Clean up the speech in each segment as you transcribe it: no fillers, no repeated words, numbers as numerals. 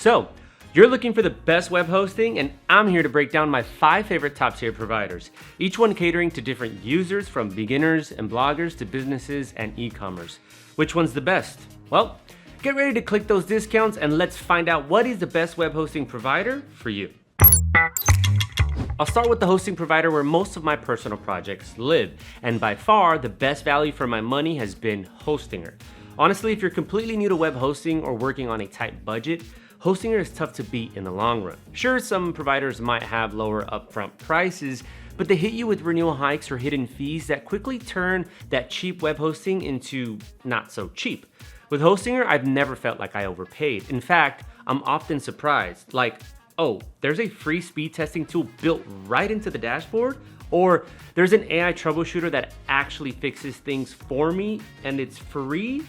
So, you're looking for the best web hosting, and I'm here to break down my 5 favorite top tier providers, each one catering to different users from beginners and bloggers to businesses and e-commerce. Which one's the best? Well, get ready to click those discounts and let's find out what is the best web hosting provider for you. I'll start with the hosting provider where most of my personal projects live, and by far the best value for my money has been Hostinger. Honestly, if you're completely new to web hosting or working on a tight budget, Hostinger is tough to beat in the long run. Sure, some providers might have lower upfront prices, but they hit you with renewal hikes or hidden fees that quickly turn that cheap web hosting into not so cheap. With Hostinger, I've never felt like I overpaid. In fact, I'm often surprised, like, oh, there's a free speed testing tool built right into the dashboard, or there's an AI troubleshooter that actually fixes things for me and it's free.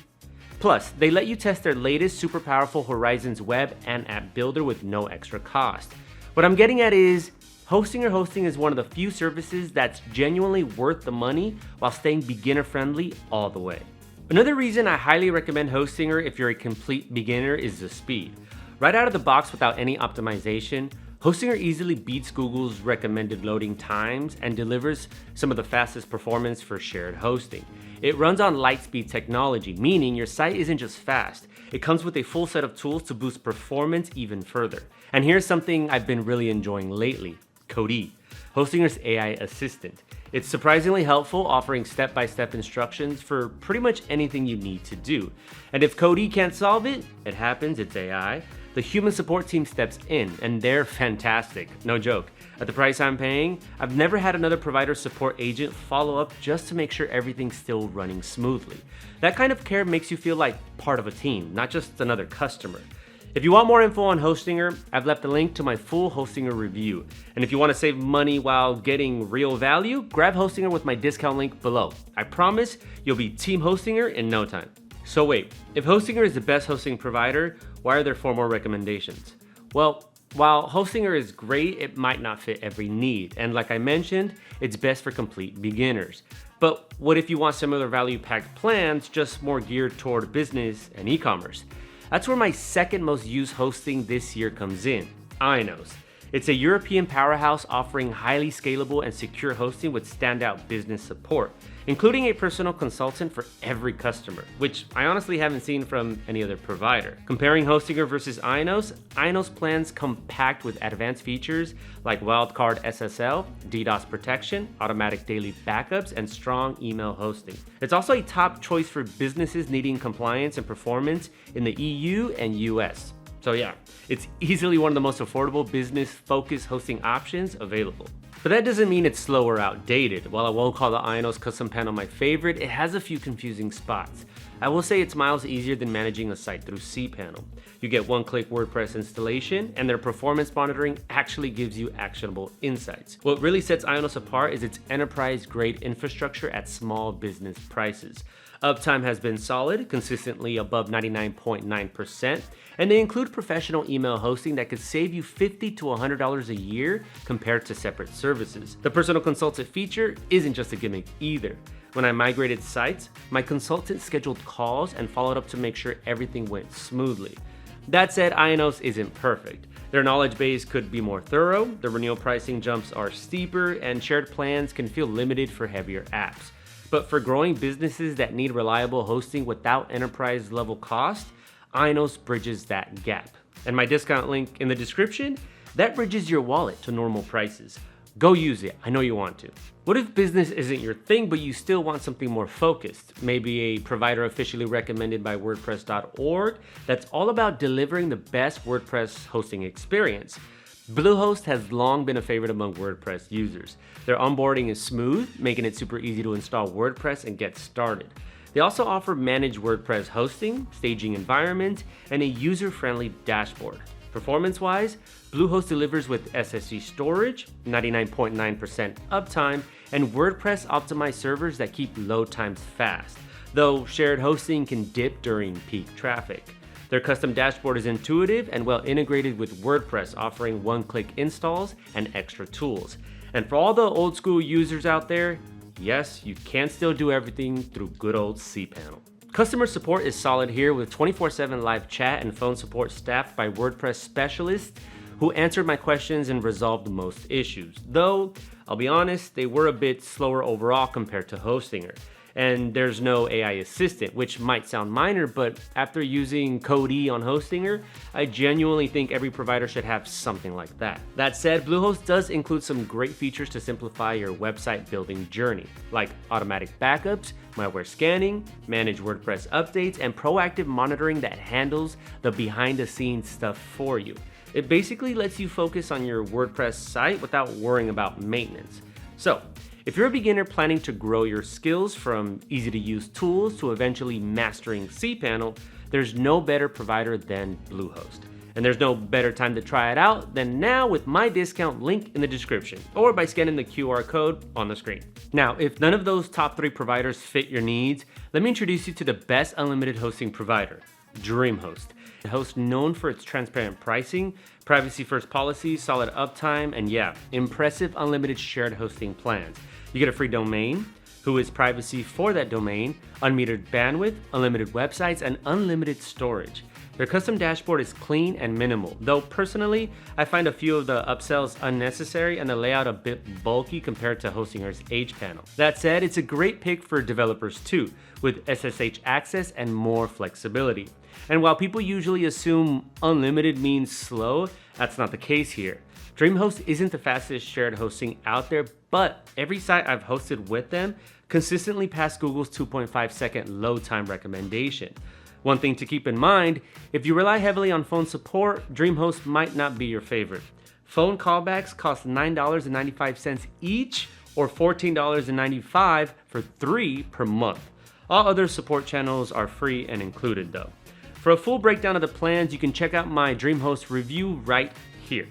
Plus, they let you test their latest super powerful Horizons web and app builder with no extra cost. What I'm getting at is, Hostinger hosting is one of the few services that's genuinely worth the money while staying beginner friendly all the way. Another reason I highly recommend Hostinger if you're a complete beginner is the speed. Right out of the box without any optimization, Hostinger easily beats Google's recommended loading times and delivers some of the fastest performance for shared hosting. It runs on Lightspeed technology, meaning your site isn't just fast, it comes with a full set of tools to boost performance even further. And here's something I've been really enjoying lately, Cody, Hostinger's AI assistant. It's surprisingly helpful, offering step-by-step instructions for pretty much anything you need to do. And if Cody can't solve it, it happens, it's AI. The human support team steps in, and they're fantastic, no joke. At the price I'm paying, I've never had another provider support agent follow up just to make sure everything's still running smoothly. That kind of care makes you feel like part of a team, not just another customer. If you want more info on Hostinger, I've left a link to my full Hostinger review. And if you want to save money while getting real value, grab Hostinger with my discount link below. I promise you'll be Team Hostinger in no time. So wait, if Hostinger is the best hosting provider, why are there 4 more recommendations? Well, while Hostinger is great, it might not fit every need. And like I mentioned, it's best for complete beginners. But what if you want similar value-packed plans, just more geared toward business and e-commerce? That's where my second most used hosting this year comes in, IONOS. It's a European powerhouse offering highly scalable and secure hosting with standout business support, including a personal consultant for every customer, which I honestly haven't seen from any other provider. Comparing Hostinger versus IONOS plans come packed with advanced features like wildcard SSL, DDoS protection, automatic daily backups, and strong email hosting. It's also a top choice for businesses needing compliance and performance in the EU and US. So yeah, it's easily one of the most affordable business-focused hosting options available. But that doesn't mean it's slow or outdated. While I won't call the IONOS custom panel my favorite, it has a few confusing spots. I will say it's miles easier than managing a site through cPanel. You get one-click WordPress installation, and their performance monitoring actually gives you actionable insights. What really sets IONOS apart is its enterprise-grade infrastructure at small business prices. Uptime has been solid, consistently above 99.9%, and they include professional email hosting that could save you $50 to $100 a year compared to separate services. The personal consultant feature isn't just a gimmick either. When I migrated sites, my consultant scheduled calls and followed up to make sure everything went smoothly. That said, IONOS isn't perfect. Their knowledge base could be more thorough, the renewal pricing jumps are steeper, and shared plans can feel limited for heavier apps. But for growing businesses that need reliable hosting without enterprise-level cost, IONOS bridges that gap. And my discount link in the description, that bridges your wallet to normal prices. Go use it, I know you want to. What if business isn't your thing, but you still want something more focused? Maybe a provider officially recommended by WordPress.org that's all about delivering the best WordPress hosting experience. Bluehost has long been a favorite among WordPress users. Their onboarding is smooth, making it super easy to install WordPress and get started. They also offer managed WordPress hosting, staging environment, and a user-friendly dashboard. Performance-wise, Bluehost delivers with SSD storage, 99.9% uptime, and WordPress optimized servers that keep load times fast, though shared hosting can dip during peak traffic. Their custom dashboard is intuitive and well integrated with WordPress, offering one-click installs and extra tools. And for all the old school users out there, yes, you can still do everything through good old cPanel. Customer support is solid here with 24/7 live chat and phone support staffed by WordPress specialists who answered my questions and resolved most issues. Though, I'll be honest, they were a bit slower overall compared to Hostinger. And there's no AI assistant, which might sound minor, but after using Code E on Hostinger, I genuinely think every provider should have something like that. That said, Bluehost does include some great features to simplify your website building journey, like automatic backups, malware scanning, manage WordPress updates, and proactive monitoring that handles the behind-the-scenes stuff for you. It basically lets you focus on your WordPress site without worrying about maintenance. So, if you're a beginner planning to grow your skills from easy-to-use tools to eventually mastering cPanel, there's no better provider than Bluehost. And there's no better time to try it out than now with my discount link in the description or by scanning the QR code on the screen. Now, if none of those top 3 providers fit your needs, let me introduce you to the best unlimited hosting provider, DreamHost. A host known for its transparent pricing, privacy-first policies, solid uptime, and impressive unlimited shared hosting plans. You get a free domain, who is privacy for that domain, unmetered bandwidth, unlimited websites, and unlimited storage. Their custom dashboard is clean and minimal, though personally, I find a few of the upsells unnecessary and the layout a bit bulky compared to Hostinger's H panel. That said, it's a great pick for developers too, with SSH access and more flexibility. And while people usually assume unlimited means slow, that's not the case here. DreamHost isn't the fastest shared hosting out there, but every site I've hosted with them consistently passed Google's 2.5-second load time recommendation. One thing to keep in mind, if you rely heavily on phone support, DreamHost might not be your favorite. Phone callbacks cost $9.95 each or $14.95 for 3 per month. All other support channels are free and included though. For a full breakdown of the plans, you can check out my DreamHost review right here.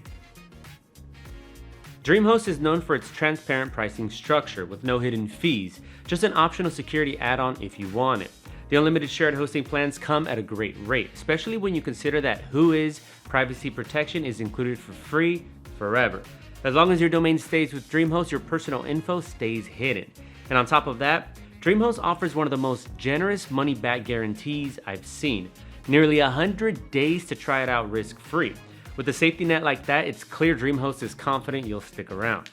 DreamHost is known for its transparent pricing structure with no hidden fees, just an optional security add-on if you want it. The unlimited shared hosting plans come at a great rate, especially when you consider that WHOIS privacy protection is included for free forever. As long as your domain stays with DreamHost, your personal info stays hidden. And on top of that, DreamHost offers one of the most generous money-back guarantees I've seen. Nearly 100 days to try it out risk-free. With a safety net like that, it's clear DreamHost is confident you'll stick around.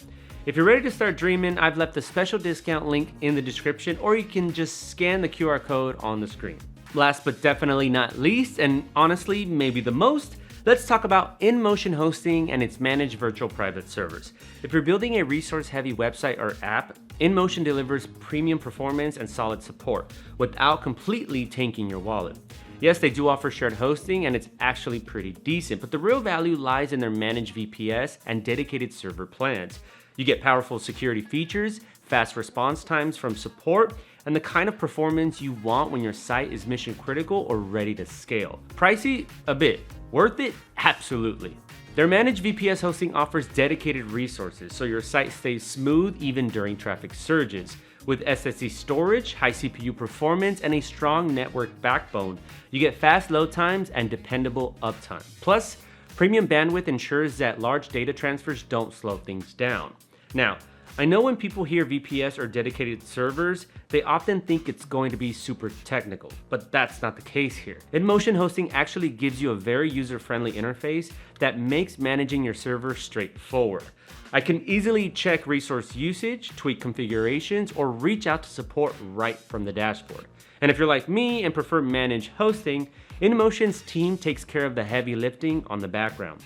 If you're ready to start dreaming, I've left a special discount link in the description, or you can just scan the QR code on the screen. Last but definitely not least, and honestly maybe the most, let's talk about InMotion Hosting and its managed virtual private servers. If you're building a resource-heavy website or app, InMotion delivers premium performance and solid support without completely tanking your wallet. Yes, they do offer shared hosting and it's actually pretty decent, but the real value lies in their managed VPS and dedicated server plans. You get powerful security features, fast response times from support, and the kind of performance you want when your site is mission critical or ready to scale. Pricey? A bit. Worth it? Absolutely. Their managed VPS hosting offers dedicated resources, so your site stays smooth even during traffic surges. With SSD storage, high CPU performance, and a strong network backbone, you get fast load times and dependable uptime. Plus, premium bandwidth ensures that large data transfers don't slow things down. Now, I know when people hear VPS or dedicated servers, they often think it's going to be super technical, but that's not the case here. InMotion Hosting actually gives you a very user-friendly interface that makes managing your server straightforward. I can easily check resource usage, tweak configurations, or reach out to support right from the dashboard. And if you're like me and prefer managed hosting, InMotion's team takes care of the heavy lifting on the background,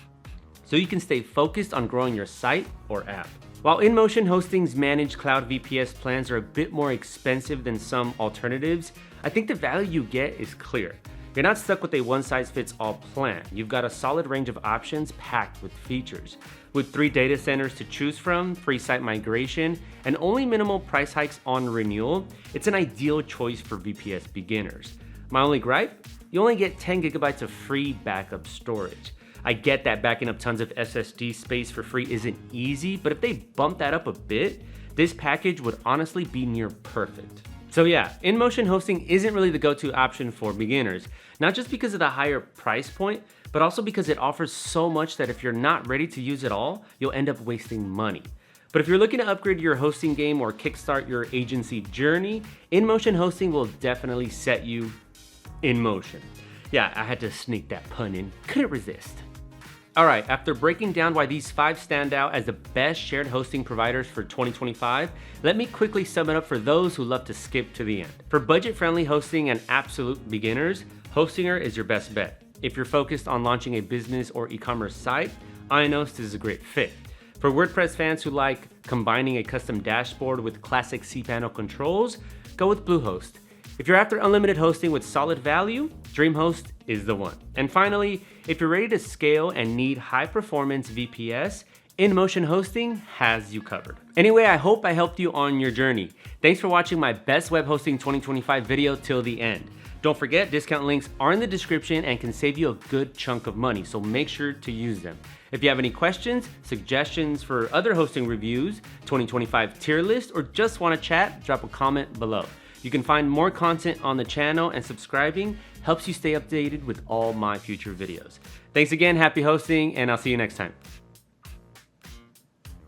so you can stay focused on growing your site or app. While InMotion Hosting's managed cloud VPS plans are a bit more expensive than some alternatives, I think the value you get is clear. You're not stuck with a one-size-fits-all plan. You've got a solid range of options packed with features. With 3 data centers to choose from, free site migration, and only minimal price hikes on renewal, it's an ideal choice for VPS beginners. My only gripe? You only get 10 gigabytes of free backup storage. I get that backing up tons of SSD space for free isn't easy, but if they bump that up a bit, this package would honestly be near perfect. So yeah, InMotion Hosting isn't really the go-to option for beginners, not just because of the higher price point, but also because it offers so much that if you're not ready to use it all, you'll end up wasting money. But if you're looking to upgrade your hosting game or kickstart your agency journey, InMotion Hosting will definitely set you in motion. Yeah, I had to sneak that pun in, couldn't resist. All right, after breaking down why these 5 stand out as the best shared hosting providers for 2025, let me quickly sum it up for those who love to skip to the end. For budget-friendly hosting and absolute beginners, Hostinger is your best bet. If you're focused on launching a business or e-commerce site, IONOS is a great fit. For WordPress fans who like combining a custom dashboard with classic cPanel controls, go with Bluehost. If you're after unlimited hosting with solid value, DreamHost is the one. And finally, if you're ready to scale and need high-performance VPS, InMotion Hosting has you covered. Anyway, I hope I helped you on your journey. Thanks for watching my Best Web Hosting 2025 video till the end. Don't forget, discount links are in the description and can save you a good chunk of money, so make sure to use them. If you have any questions, suggestions for other hosting reviews, 2025 tier list, or just want to chat, drop a comment below. You can find more content on the channel, and subscribing helps you stay updated with all my future videos. Thanks again, happy hosting, and I'll see you next time.